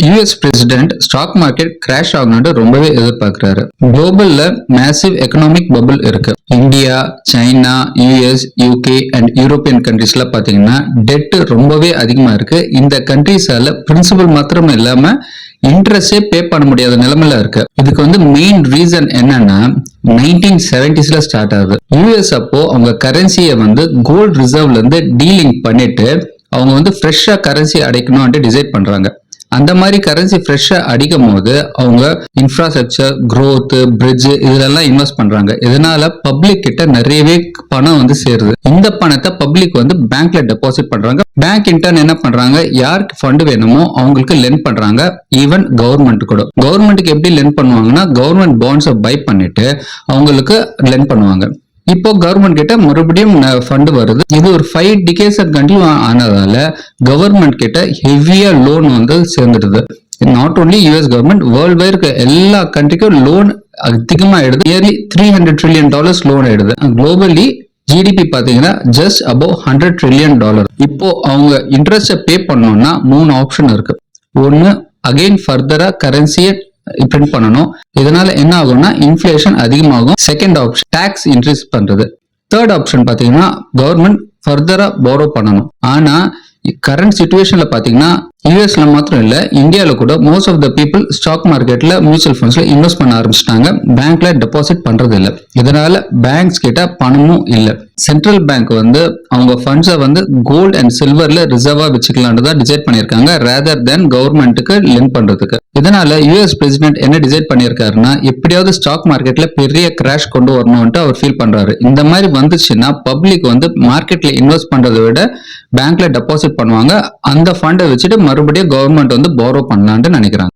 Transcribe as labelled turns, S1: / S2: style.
S1: US president stock market crash ஆகணும்னு ரொம்பவே எதிர்பார்க்கிறாரு. குளோபல்ல மேசிவ் எக்கனாமிக் பபிள் இருக்கு. India, China, US, UK and European கண்ட்ரீஸ்ல பாத்தீங்கன்னா டெட் ரொம்பவே அதிகமா இருக்கு. இந்த கண்ட்ரீஸால பிரின்சிபல் மாத்திரம் இல்லாம இன்ட்ரெஸ்டே பே பண்ண முடியாத நிலைமையில இருக்கு. இதுக்கு மெயின் ரீசன் என்னன்னா 1970s ஸ்டார்ட் ஆகுது. யூஎஸ் அப்போ அவங்க கரன்சியை கோல்ட் ரிசர்வ்ல இருந்து டீலிங் பண்ணிட்டு அவங்க ஃப்ரெஷ்ஷா கரன்சி அடைக்கணும் டிசைட் பண்றாங்க. அந்த மாதிரி கரன்சி ஃப்ரெஷ்ஷா அடிக்கும் போது அவங்க இன்ஃப்ராஸ்ட்ரக்சர், growth, பிரிட்ஜ் இதெல்லாம் இன்வெஸ்ட் பண்றாங்க. இதனால பப்ளிக் கிட்ட நிறையவே பணம் சேருது. இந்த பணத்தை பப்ளிக் பேங்க்ல டெபாசிட் பண்றாங்க. பேங்க் இன்டர்ன் என்ன பண்றாங்க, யாருக்கு ஃபண்ட் வேணுமோ அவங்களுக்கு லெண்ட் பண்றாங்க. ஈவன் கவர்மெண்ட் கூட. கவர்மெண்ட்டுக்கு எப்படி லெண்ட் பண்ணுவாங்கன்னா, கவர்மெண்ட் பாண்ட்ஸை பை பண்ணிட்டு அவங்களுக்கு லெண்ட் பண்ணுவாங்க. இப்போ கவர்மெண்ட் கிட்ட மறுபடியும் ஃபண்ட் வருது. இது ஒரு 5 டிகேட்ஸ் கண்டினியூ ஆனதால கவர்மெண்ட் கிட்ட ஹெவியா லோன் சேர்ந்துடுது. Not only US government, world wide இருக்க எல்லா கண்ட்ரிக்கும் லோன் அதிகமா ஆயிடுது. நியர்லி $300 trillion லோன் ஆயிடுது. குளோபலி ஜிடிபி பாத்தீங்கன்னா ஜஸ்ட் அபவ் $100 trillion. இப்போ அவங்க இன்ட்ரெஸ்ட் பே பண்ணோம்னா 3 ஆப்ஷன் இருக்கு. ஒன்னு, அகைன் ஃபர்தரா கரன்சியை பிரிண்ட் பண்ணணும். இதனால என்ன ஆகும்னா இன்ஃபிளேஷன் அதிகமாகும். செகண்ட் ஆப்ஷன் டாக்ஸ் இன்க்ரீஸ் பண்றது. தேர்ட் ஆப்ஷன் பாத்தீங்கன்னா கவர்மெண்ட் ஃபர்தரா போரோ பண்ணணும். ஆனா கரண்ட் சிச்சுவேஷன்ல பாத்தீங்கன்னா யூஎஸ்ல மாத்திரம் இல்ல, இந்தியாவில கூட most of the people stock மார்க்கெட்ல மியூச்சுவல் ஃபண்ட்ஸ்ல இன்வெஸ்ட் பண்ண ஆரம்பிச்சிட்டாங்க. பேங்க்ல டெபாசிட் பண்றது இல்ல. இதனால பேங்க்ஸ் கிட்ட பணமும் இல்ல. சென்ட்ரல் பேங்க் அவங்க ஃபண்ட்ஸை கோல்ட் அண்ட் சில்வர்ல ரிசர்வா வச்சுக்கலாம்னு தான் டிசைட் பண்ணிருக்காங்க, ரேதர் தென் கவர்மெண்ட்டுக்கு லெண்ட் பண்றதுக்கு. இதனால யூஎஸ் பிரசிடென்ட் என்ன டிசைட் பண்ணிருக்காருன்னா, எப்படியாவது ஸ்டாக் மார்க்கெட்ல பெரிய கிராஷ் கொண்டு வரணும்னு அவர் ஃபீல் பண்றாரு. இந்த மாதிரி வந்துச்சுன்னா பப்ளிக் மார்க்கெட்ல இன்வெஸ்ட் பண்றதை விட பேங்க்ல டெபாசிட் பண்ணுவாங்க. அந்த ஃபண்டை வச்சுட்டு மறுபடியும் கவர்மெண்ட் போரோ பண்ணலாம்னு நினைக்கிறாங்க.